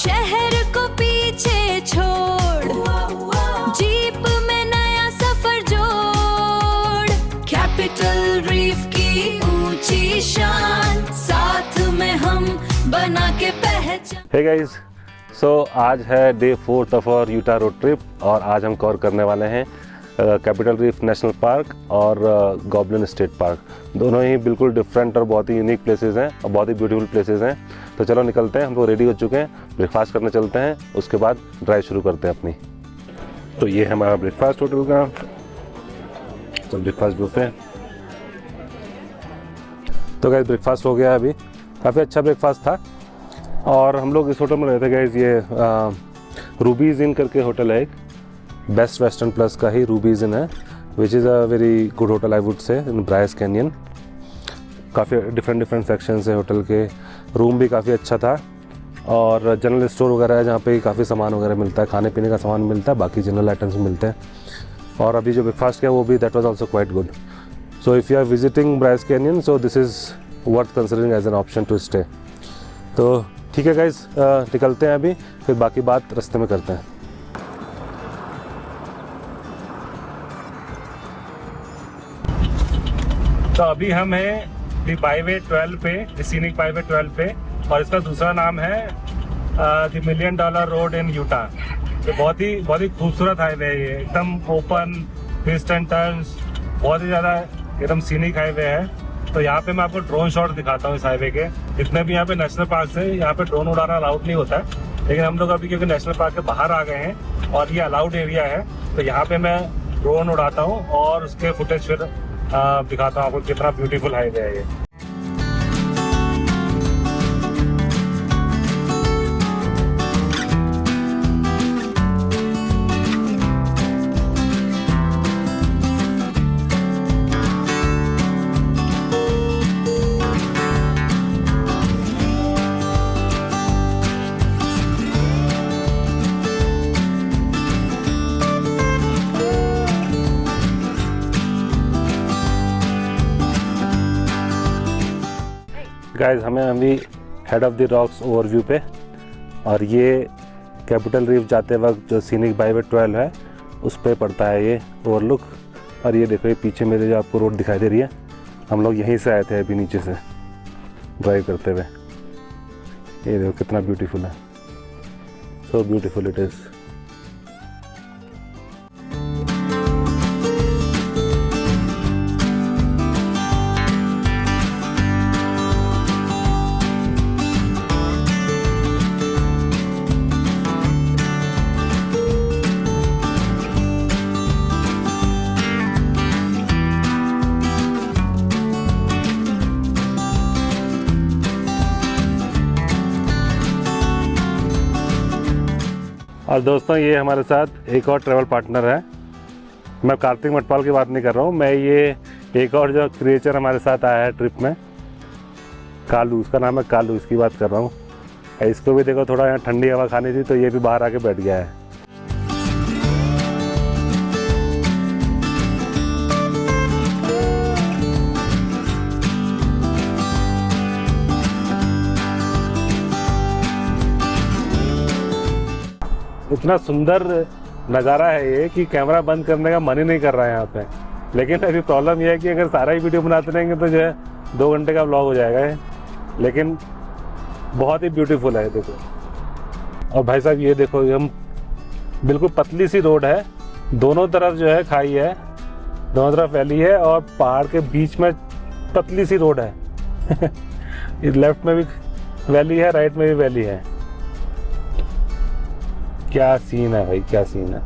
शहर को पीछे छोड़, जीप में नया सफर जोड़, कैपिटल रीफ की ऊंची शान, साथ में हम बना के पहचान। हे गाइस, सो आज है day 4 of our Utah road trip और आज हम कवर करने वाले हैं कैपिटल रीफ नेशनल पार्क और गॉबलिन स्टेट पार्क। दोनों ही बिल्कुल डिफरेंट और बहुत ही यूनिक प्लेसेस हैं और बहुत ही ब्यूटीफुल प्लेसेस हैं। तो चलो निकलते हैं, हम लोग रेडी हो चुके हैं, ब्रेकफास्ट करने चलते हैं, उसके बाद ड्राइव शुरू करते हैं अपनी। तो ये है हमारा ब्रेकफास्ट होटल का, तो ब्रेकफास्ट बुफे। तो गाइस ब्रेकफास्ट हो गया अभी, काफ़ी अच्छा ब्रेकफास्ट था और हम लोग इस होटल में रहते गाइस। ये रूबीज इन करके होटल है, एक बेस्ट वेस्टर्न प्लस का ही रूबीज इन है, which is a very good hotel I would say in Bryce canyon. काफ़ी डिफरेंट सेक्शन है होटल के, रूम भी काफ़ी अच्छा था और जनरल स्टोर वगैरह है जहाँ पे काफ़ी सामान वगैरह मिलता है, खाने पीने का सामान मिलता है, बाकी जनरल आइटम्स मिलते हैं। और अभी जो ब्रेकफास्ट किया वो भी that was also quite good. So if you are visiting Bryce Canyon so this is worth considering as an option to stay. तो ठीक है गाइस, निकलते हैं अभी, फिर बाकी बात रास्ते में करते हैं। तो अभी हम हैं दी बाईवे 12 पे, सीनिक बाईवे 12 पे, और इसका दूसरा नाम है the $1 million road in Utah. तो बहुत ही खूबसूरत हाईवे है ये, एकदम ओपन, ट्विस्ट एंड टर्न्स, बहुत ही ज़्यादा एकदम सीनिक हाईवे है। तो यहाँ पे मैं आपको ड्रोन शॉट दिखाता हूँ इस हाईवे के। जितने भी यहाँ पे नेशनल पार्क से, यहाँ पे ड्रोन उड़ाना अलाउड नहीं होता है, लेकिन हम लोग अभी क्योंकि नेशनल पार्क के बाहर आ गए हैं और ये अलाउड एरिया है, तो यहाँ पे मैं ड्रोन उड़ाता हूँ और उसके फुटेज फिर दिखाता हूँ आपको कितना ब्यूटीफुल हाईवे है ये। गाइस हमें अभी head of the rocks overview पे, और ये कैपिटल रीफ जाते वक्त जो सीनिक बाईवे 12 है उस पे पड़ता है ये ओवरलुक। और ये देखो, ये पीछे मेरे जो आपको रोड दिखाई दे रही है, हम लोग यहीं से आए थे अभी नीचे से ड्राइव करते हुए। ये देखो कितना ब्यूटीफुल है, सो ब्यूटीफुल इट इज़। और दोस्तों ये हमारे साथ एक और ट्रैवल पार्टनर है। मैं कार्तिक मटपाल की बात नहीं कर रहा हूँ, मैं ये एक और जो क्रिएचर हमारे साथ आया है ट्रिप में, कालू, उसका नाम है कालू, इसकी बात कर रहा हूँ। इसको भी देखो थोड़ा यहाँ ठंडी हवा खानी थी तो ये भी बाहर आके बैठ गया है। इतना सुंदर नज़ारा है ये कि कैमरा बंद करने का मन ही नहीं कर रहा है यहाँ पे। लेकिन अभी प्रॉब्लम ये है कि अगर सारा ही वीडियो बनाते रहेंगे तो जो है 2 घंटे का व्लॉग हो जाएगा ये। लेकिन बहुत ही ब्यूटीफुल है देखो। और भाई साहब ये देखो, हम बिल्कुल पतली सी रोड है, दोनों तरफ जो है खाई है, दोनों तरफ वैली है और पहाड़ के बीच में पतली सी रोड है। लेफ्ट में भी वैली है, राइट में भी वैली है। क्या सीन है भाई, क्या सीन है।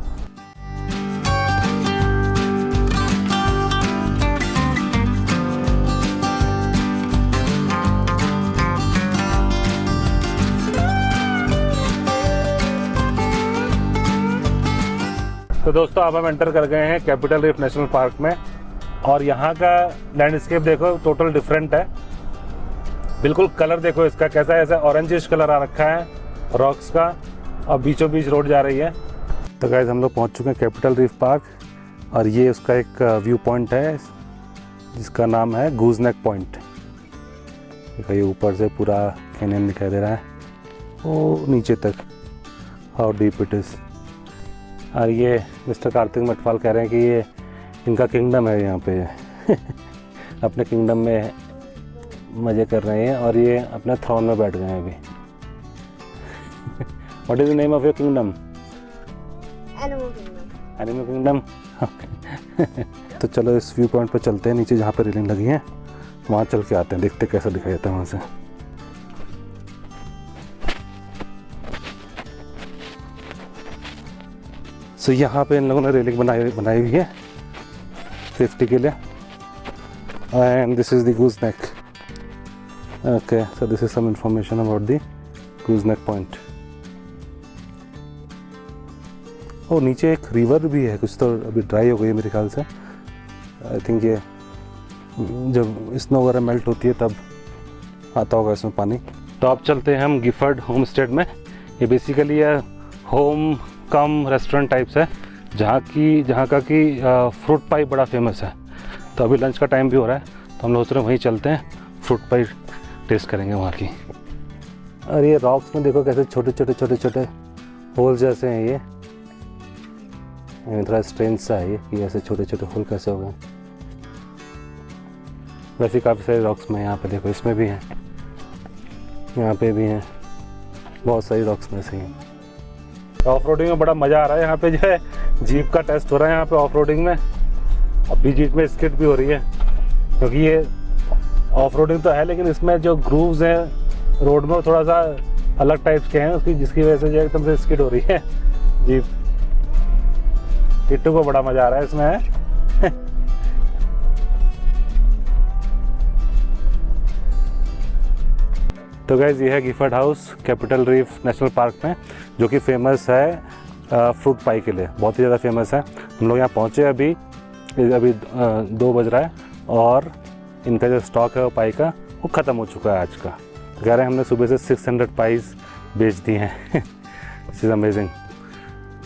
तो दोस्तों अब हम एंटर कर गए हैं कैपिटल रीफ नेशनल पार्क में, और यहाँ का लैंडस्केप देखो टोटल डिफरेंट है। बिल्कुल कलर देखो इसका कैसा है, ऐसा ऑरेंजिश कलर आ रखा है रॉक्स का, और बीचों बीच रोड जा रही है। तो गाइस हम लोग पहुँच चुके हैं कैपिटल रीफ पार्क, और ये उसका एक व्यू पॉइंट है जिसका नाम है गूज नेक पॉइंट। देखो ये ऊपर से पूरा कैनियन दिखाई दे रहा है, ओ नीचे तक, हाउ डीप इट इज़। और ये मिस्टर कार्तिक मटवाल कह रहे हैं कि ये इनका किंगडम है यहाँ पे अपने किंगडम में मज़े कर रहे हैं और ये अपने थ्रोन में बैठ गए हैं अभी। What is the name of your kingdom? Animal kingdom. तो चलो इस व्यू पॉइंट पर चलते हैं, नीचे जहाँ पर रेलिंग लगी है वहाँ चल के आते हैं, देखते कैसा दिखाई देता है वहाँ से। सो यहाँ पे इन लोगों ने रेलिंग बनाई हुई है सेफ्टी के लिए। And this is the goose neck. Okay, so this is some information about the goose neck point. और नीचे एक रिवर भी है, कुछ तो अभी ड्राई हो गई है मेरे ख्याल से। आई थिंक ये जब स्नो वगैरह मेल्ट होती है तब आता होगा इसमें पानी। तो अब चलते हैं हम गिफर्ड होम स्टे में। ये बेसिकली है होम कम रेस्टोरेंट टाइप्स है, जहाँ का कि फ्रूट पाई बड़ा फेमस है। तो अभी लंच का टाइम भी हो रहा है, तो हम लोग सोच रहे हैं वहीं चलते हैं, फ्रूट पाई टेस्ट करेंगे वहाँ की। और ये रॉक्स में देखो कैसे छोटे छोटे होल जैसे हैं ये थोड़ा स्ट्रेंज सा है ये कि ऐसे छोटे छोटे होल कैसे हो गए। वैसे काफ़ी सारे रॉक्स में यहाँ पे देखो, इसमें भी हैं, यहाँ पे भी हैं, बहुत सारी रॉक्स में से हैं। ऑफ रोडिंग में बड़ा मज़ा आ रहा है। यहाँ पे जो है जीप का टेस्ट हो रहा है यहाँ पे ऑफ रोडिंग में। अभी जीप में स्किट भी हो रही है, क्योंकि ये ऑफ रोडिंग तो है लेकिन इसमें जो ग्रूव्स हैं रोड में थोड़ा सा अलग टाइप्स के हैं उसकी, जिसकी वजह से जो एकदम से स्किट हो रही है जीप। टिट्टू को बड़ा मज़ा आ रहा है इसमें। तो गाइज ये है Gifford house capital Reef National park में, जो कि फेमस है फ्रूट पाई के लिए, बहुत ही ज़्यादा फेमस है। हम लोग यहाँ पहुँचे अभी 2 बज रहा है और इनका जो स्टॉक है वो पाई का वो ख़त्म हो चुका है आज का। तो कह रहे हैं हमने सुबह से 600 पाइस बेच दिए हैं। This is amazing.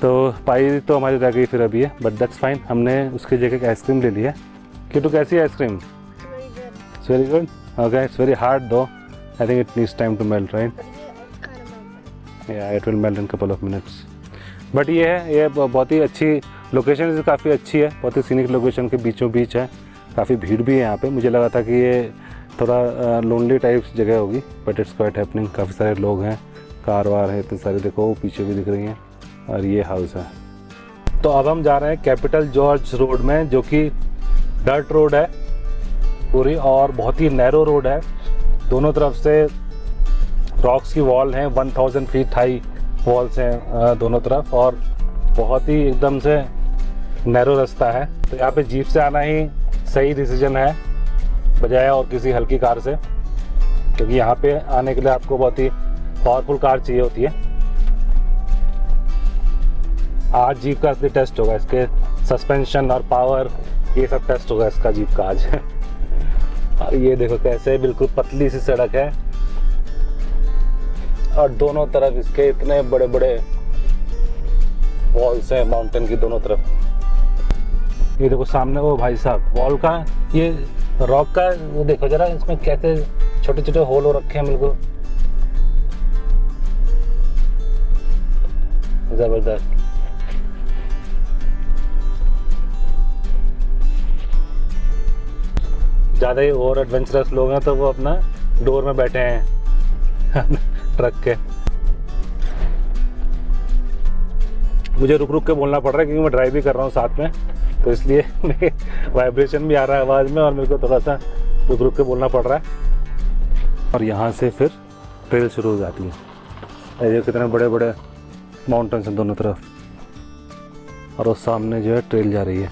तो पाई तो हमारी रह गई फिर अभी है, बट दैट्स फाइन। हमने उसकी जगह एक आइसक्रीम ले ली है। किटू कैसी है ice cream? It's very good. Okay, it's very hard दो। I think it needs time to melt, right? Yeah, it will melt in couple of minutes. But ये बहुत ही अच्छी लोकेशन, काफ़ी अच्छी है, बहुत ही सीनिक लोकेशन के बीचों बीच है। काफ़ी भीड़ भी है यहाँ पे। मुझे लगा था कि ये थोड़ा लोनली टाइप्स जगह होगी, बट इट्स क्वाइट हैपनिंग। काफ़ी सारे लोग हैं, कार वार है इतने सारे, देखो पीछे भी दिख रही हैं। और ये हाउस है। तो अब हम जा रहे हैं कैपिटल जॉर्ज रोड में, जो कि डर्ट रोड है पूरी और बहुत ही नैरो रोड है। दोनों तरफ से रॉक्स की वॉल हैं, 1000 फीट हाई वॉल्स हैं दोनों तरफ, और बहुत ही एकदम से नैरो रास्ता है। तो यहाँ पे जीप से आना ही सही डिसीजन है बजाय और किसी हल्की कार से, क्योंकि यहाँ पे आने के लिए आपको बहुत ही पावरफुल कार चाहिए होती है। आज जीप का असली टेस्ट होगा, इसके सस्पेंशन और पावर ये सब टेस्ट होगा इसका जीप का आज। और ये देखो कैसे बिल्कुल पतली सी सड़क है और दोनों तरफ इसके इतने बड़े बड़े वॉल्स हैं माउंटेन की दोनों तरफ। ये देखो सामने वो भाई साहब वॉल का, ये रॉक का वो देखो जरा, इसमें कैसे छोटे छोटे होल हो रखे हैं, बिल्कुल जबरदस्त। ज़्यादा ही और एडवेंचरस लोग हैं तो वो अपना डोर में बैठे हैं ट्रक के। मुझे रुक रुक के बोलना पड़ रहा है क्योंकि मैं ड्राइव भी कर रहा हूँ साथ में, तो इसलिए वाइब्रेशन भी आ रहा है आवाज़ में और मेरे को थोड़ा सा रुक रुक के बोलना पड़ रहा है। और यहाँ से फिर ट्रेल शुरू हो जाती है। ये कितने बड़े बड़े माउंटेन्स हैं दोनों तरफ, और उस सामने जो है ट्रेल जा रही है।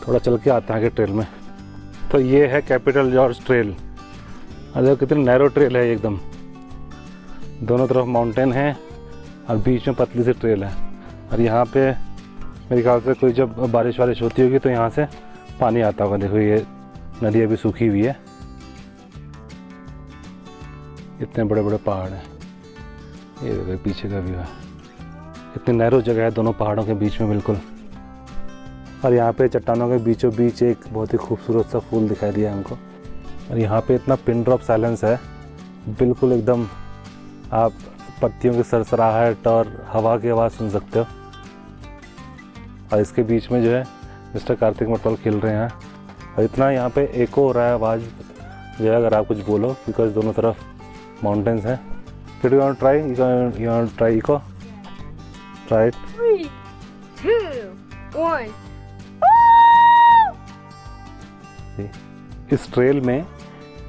थोड़ा चल के आते हैं आगे ट्रेल में। तो ये है कैपिटल जॉर्ज ट्रेल। अरे कितनी नैरो ट्रेल है एकदम, दोनों तरफ माउंटेन है और बीच में पतली सी ट्रेल है। और यहाँ पे मेरे ख्याल से कोई जब बारिश वारिश होती होगी तो यहाँ से पानी आता होगा। देखो ये नदी अभी सूखी हुई है, इतने बड़े बड़े पहाड़ हैं। ये देखो पीछे का व्यू है, इतनी नैरो जगह है दोनों पहाड़ों के बीच में बिल्कुल। और यहाँ पे चट्टानों के बीचों बीच एक बहुत ही खूबसूरत सा फूल दिखाई दिया हमको। और यहाँ पे इतना पिन ड्रॉप साइलेंस है, बिल्कुल एकदम आप पत्तियों की सरसराहट और हवा की आवाज़ सुन सकते हो। और इसके बीच में जो है मिस्टर कार्तिक मटवाल खेल रहे हैं। और इतना यहाँ पे एको हो रहा है आवाज़ जो है, अगर आप कुछ बोलो, बिकॉज दोनों तरफ माउंटेन्स हैं। फिर you want try echo, try it. 3, 2, 1. इस ट्रेल में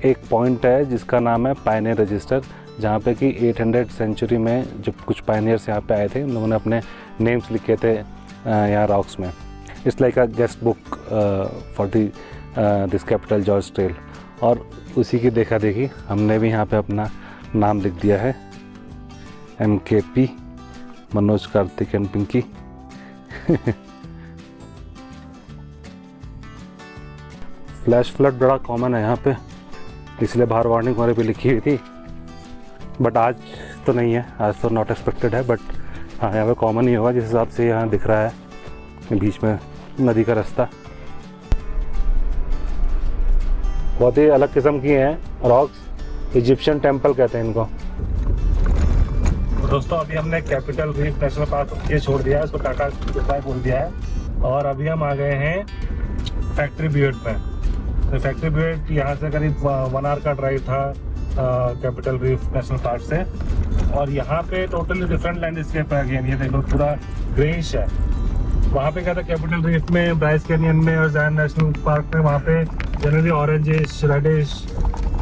एक पॉइंट है जिसका नाम है पायनियर रजिस्टर, जहाँ पे कि 800 सेंचुरी में जब कुछ पायनियर्स यहाँ पे आए थे, उन लोगों ने अपने नेम्स लिखे थे यहाँ रॉक्स में। It's like a guest book for this capital George trail. और उसी की देखा देखी हमने भी यहाँ पे अपना नाम लिख दिया है, MKP, Manoj, Kartik and Pinky. Flash flood बड़ा कॉमन है यहाँ पे, इसलिए बाहर वार्निंग हमारे पे लिखी हुई थी, बट आज तो नहीं है, आज तो नॉट एक्सपेक्टेड है। बट हाँ, यहाँ पे कॉमन ही होगा जिस हिसाब से यहाँ दिख रहा है बीच में नदी का रास्ता। बहुत ही अलग किस्म की हैं रॉक्स, इजिप्शियन टेम्पल कहते हैं इनको। दोस्तों अभी हमने कैपिटल रीफ नेशनल पार्क ये छोड़ दिया है, उसको टाटा गुड बाय बोल दिया है, और अभी हम आ गए हैं फैक्ट्री ब्यूट में। तो फैक्ट्री ब्यूट यहाँ से करीब 1 आवर का ड्राइव था कैपिटल रीफ नेशनल पार्क से। और यहाँ पे टोटली डिफरेंट लैंडस्केप है। अगेन ये देखो पूरा ग्रेइश है। वहाँ पे क्या था कैपिटल रीफ में, ब्राइस कैनियन में और जायंट नेशनल पार्क में, वहाँ पे जनरली ऑरेंजिश, रेडिश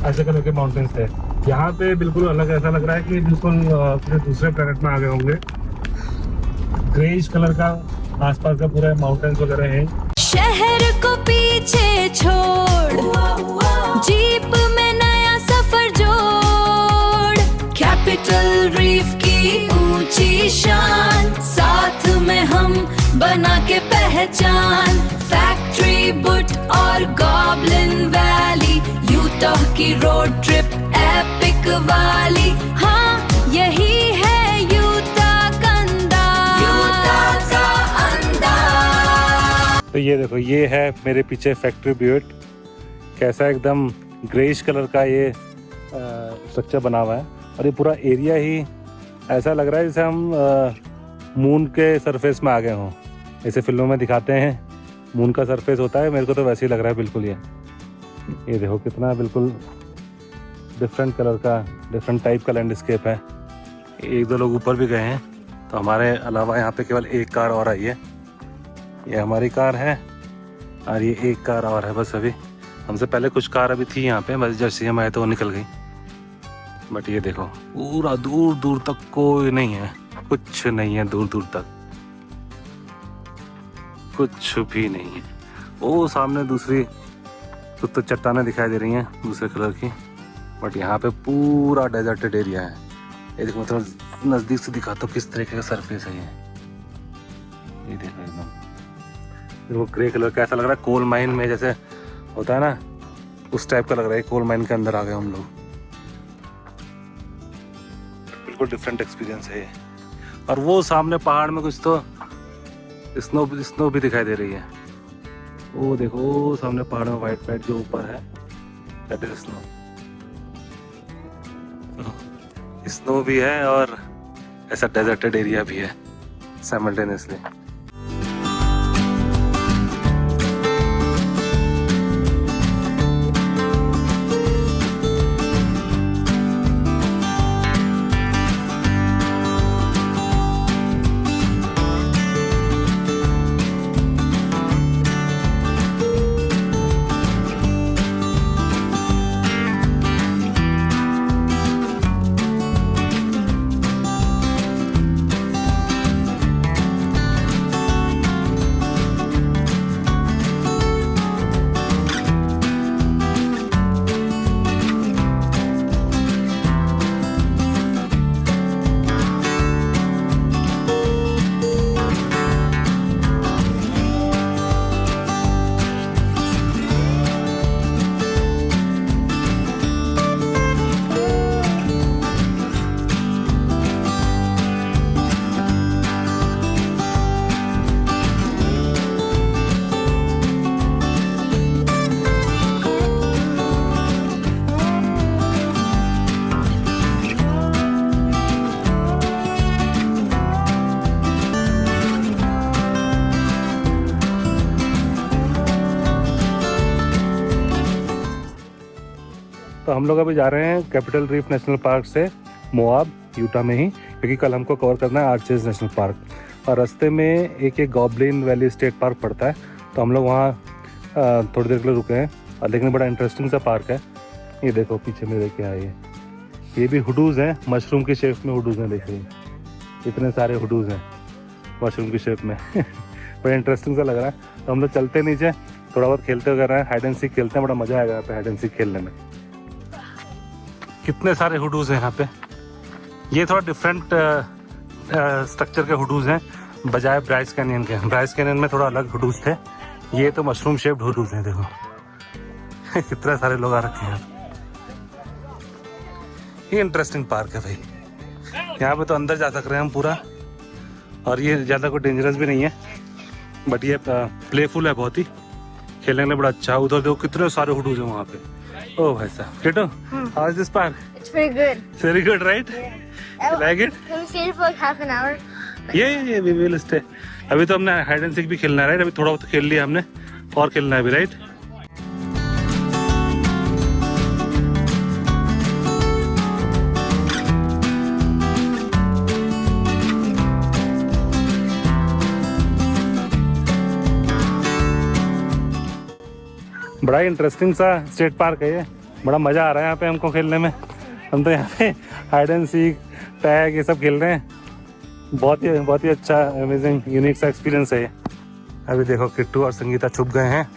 ऐसे कलर के माउंटेन्स थे। यहाँ पे बिल्कुल अलग, ऐसा लग रहा है कि बिल्कुल किसी दूसरे प्लेनेट में आ गए होंगे। ग्रेइश कलर का आसपास का पूरा माउंटेन्स वगैरह है। शहर को पीछे छोड़, जीप में नया सफर जोड़, कैपिटल रीफ की ऊंची शान, साथ में हम बना के पहचान। फैक्ट्री बुट और गॉब्लिन वैली, यूटाह की रोड ट्रिप एपिक वाली, हाँ यही है यूटाह का अंदाज, यूटाह का अंदाज। तो ये देखो, ये है मेरे पीछे फैक्ट्री ब्यूट। कैसा एकदम ग्रेइश कलर का ये स्ट्रक्चर बना हुआ है, और ये पूरा एरिया ही ऐसा लग रहा है जैसे हम मून के सरफेस में आ गए हों। ऐसे फिल्मों में दिखाते हैं मून का सरफेस होता है, मेरे को तो वैसे ही लग रहा है बिल्कुल। ये देखो कितना बिल्कुल डिफरेंट कलर का, डिफरेंट टाइप का लैंडस्केप है। 1-2 लोग ऊपर भी गए हैं, तो हमारे अलावा यहाँ पे केवल एक कार और आई है। ये हमारी कार है और ये एक कार और है बस। अभी हमसे पहले कुछ कार अभी थी यहाँ पे, बस जैसे हम आए तो वो निकल गई। बट ये देखो पूरा दूर दूर तक कोई नहीं है, कुछ नहीं है, दूर दूर तक कुछ भी नहीं है। वो सामने दूसरी कुछ तो चट्टानें दिखाई दे रही हैं दूसरे कलर की, बट यहाँ पे पूरा डेजर्टेड एरिया है। ये देखो मतलब नज़दीक से दिखाता हूँ किस तरीके का सरफेस है ये देखो एकदम। वो ग्रे कलर का ऐसा लग रहा है कोल माइन में जैसे होता है ना, उस टाइप का लग रहा है। कोल माइन के अंदर आ गए हम लोग। बिल्कुल डिफरेंट एक्सपीरियंस है ये। और वो सामने पहाड़ में कुछ तो स्नो भी दिखाई दे रही है। वो देखो वो सामने पहाड़ में वाइट वाइट जो ऊपर है, दैट इज स्नो भी है और ऐसा डेजर्टेड एरिया भी है साइमल्टेनियसली। तो हम लोग अभी जा रहे हैं कैपिटल रीफ नेशनल पार्क से मोआब, यूटा में ही, क्योंकि कल हमको कवर करना है आर्चेज नेशनल पार्क। और रास्ते में एक गॉबलिन वैली स्टेट पार्क पड़ता है, तो हम लोग वहाँ थोड़ी देर के लिए रुके हैं। और लेकिन बड़ा इंटरेस्टिंग सा पार्क है। ये देखो पीछे में देखे आइए, ये भी हुडूज़ हैं, मशरूम की शेप में हुडूज़ हैं। देखिए इतने सारे हुडूज़ हैं मशरूम की शेप में बड़ा इंटरेस्टिंग सा लग रहा है। तो हम लोग चलते नीचे, थोड़ा बहुत खेलते हुए रहे हैं, हाइड एंड सीक खेलते हैं। बड़ा मज़ा आएगा यहाँ पे हाइड एंड सीक खेलने में। कितने सारे हुडूज़ हैं यहाँ पे। ये थोड़ा डिफरेंट स्ट्रक्चर के हुडूज़ हैं बजाय ब्राइस कैनियन के। ब्राइस कैनियन में थोड़ा अलग हुडूज़ थे, ये तो मशरूम शेप्ड हुडूज़ हैं। देखो कितने सारे लोग आ रखे हैं। ये इंटरेस्टिंग पार्क है भाई, यहाँ पे तो अंदर जा सक रहे हैं हम पूरा। और ये ज़्यादा कोई डेंजरस भी नहीं है, बट ये प्लेफुल है बहुत ही, खेलने के लिए बड़ा अच्छा है। उधर देखो कितने सारे हुडूज़ हैं वहाँ पे। ओ भाई साहब, किटो, how is this park? It's pretty good. Very good, right? Yeah. You like it? Can we stay here for like half an hour? ये we will stay. अभी तो हमने हाइड एंड सीक भी खेलना है, राइट? अभी थोड़ा बहुत खेल लिया हमने, और खेलना है अभी, राइट? बड़ा इंटरेस्टिंग सा स्टेट पार्क है ये, बड़ा मज़ा आ रहा है यहाँ पे हमको खेलने में। हम तो यहाँ पे हाइड एंड सीक, टैग, ये सब खेल रहे हैं। बहुत ही अच्छा, अमेजिंग, यूनिक सा एक्सपीरियंस है ये। अभी देखो किट्टू और संगीता छुप गए हैं,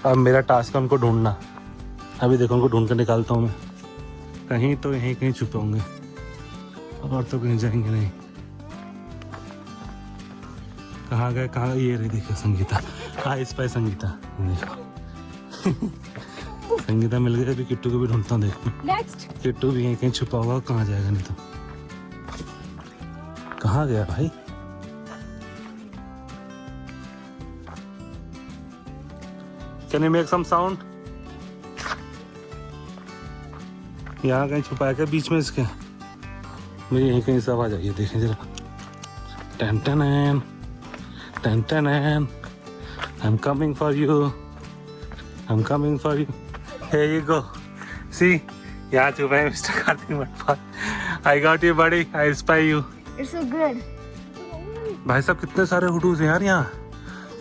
अब मेरा टास्क है उनको ढूंढना। अभी देखो उनको ढूंढ कर निकालता हूँ मैं, कहीं तो यहीं कहीं छुपे होंगे, और तो कहीं जाएंगे नहीं। कहाँ गए, कहाँ? ये रही, देखो संगीता, आई स्पाई संगीता। देखो संगीता मिल गई। अभी किट्टू को भी ढूंढता हूँ, देखो Next. किट्टू भी यहीं कहीं छुपा होगा, कहाँ जाएगा नहीं तो। कहाँ गया भाई? Can you make some sound? यहाँ कहीं छुपाया क्या बीच में इसके? मेरी यहीं कहीं सब आ जाइए, देखें जरा। टन टन एन, टन टन एन, I am coming for you, I am coming for you. Here you go. See, यहाँ छुपा है mister Kartik Matpal. I got you buddy, I spy you. You're so good. भाई साहब कितने सारे हुडूज़ हैं यार यहाँ,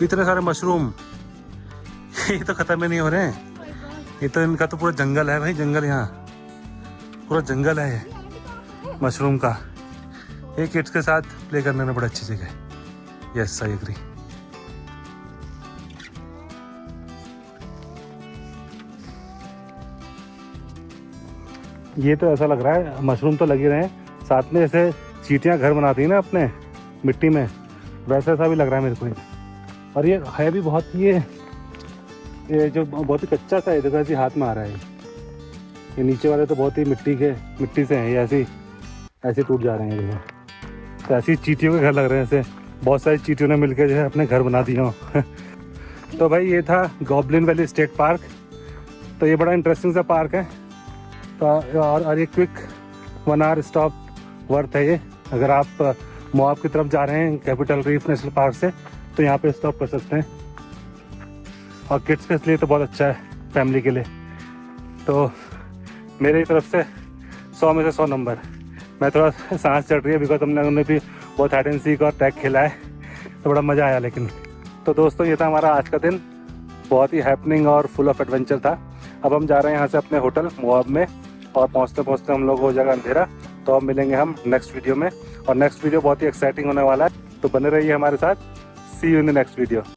इतने सारे मशरूम। ये तो खत्म ही नहीं हो रहे हैं, ये तो इनका तो पूरा जंगल है भाई, जंगल। यहाँ पूरा जंगल है ये मशरूम का। ये किड्स के साथ प्ले करने में बड़ा अच्छी जगह है। Yes, I agree. ये तो ऐसा लग रहा है, मशरूम तो लगे रहे हैं, साथ में जैसे चींटियां घर बनाती है ना अपने मिट्टी में, वैसा सा भी लग रहा है मेरे को ये। और ये है भी बहुत, ये जो बहुत ही कच्चा सा है, देखो ऐसे हाथ में आ रहा है। ये नीचे वाले तो बहुत ही मिट्टी से हैं, ये ऐसे टूट जा रहे हैं। देखो तो ऐसी चींटियों के घर लग रहे हैं, ऐसे बहुत सारी चींटियों ने मिलकर जो है अपने घर बना दिए हों। तो भाई ये था गॉबलिन वैली स्टेट पार्क। तो ये बड़ा इंटरेस्टिंग सा पार्क है। तो और ये क्विक 1 आवर स्टॉप वर्थ है ये। अगर आप मोआब की तरफ जा रहे हैं कैपिटल रीफ नेशनल पार्क से, तो यहाँ पे स्टॉप कर सकते हैं। और किड्स के लिए तो बहुत अच्छा है, फैमिली के लिए। तो मेरी तरफ से 100 में से 100 नंबर। मैं थोड़ा सांस चढ़ रही है, बिकॉज हमने भी बहुत हाइड एंड सीक और टैग खेला है, तो बड़ा मज़ा आया। लेकिन तो दोस्तों ये था हमारा आज का दिन, बहुत ही हैपनिंग और फुल ऑफ एडवेंचर था। अब हम जा रहे हैं यहाँ से अपने होटल मोआब में, और पहुँचते पहुँचते हम लोग हो जाएगा अंधेरा। तो अब मिलेंगे हम नेक्स्ट वीडियो में, और नेक्स्ट वीडियो बहुत ही एक्साइटिंग होने वाला है, तो बने रहिए हमारे साथ। See you in the next video.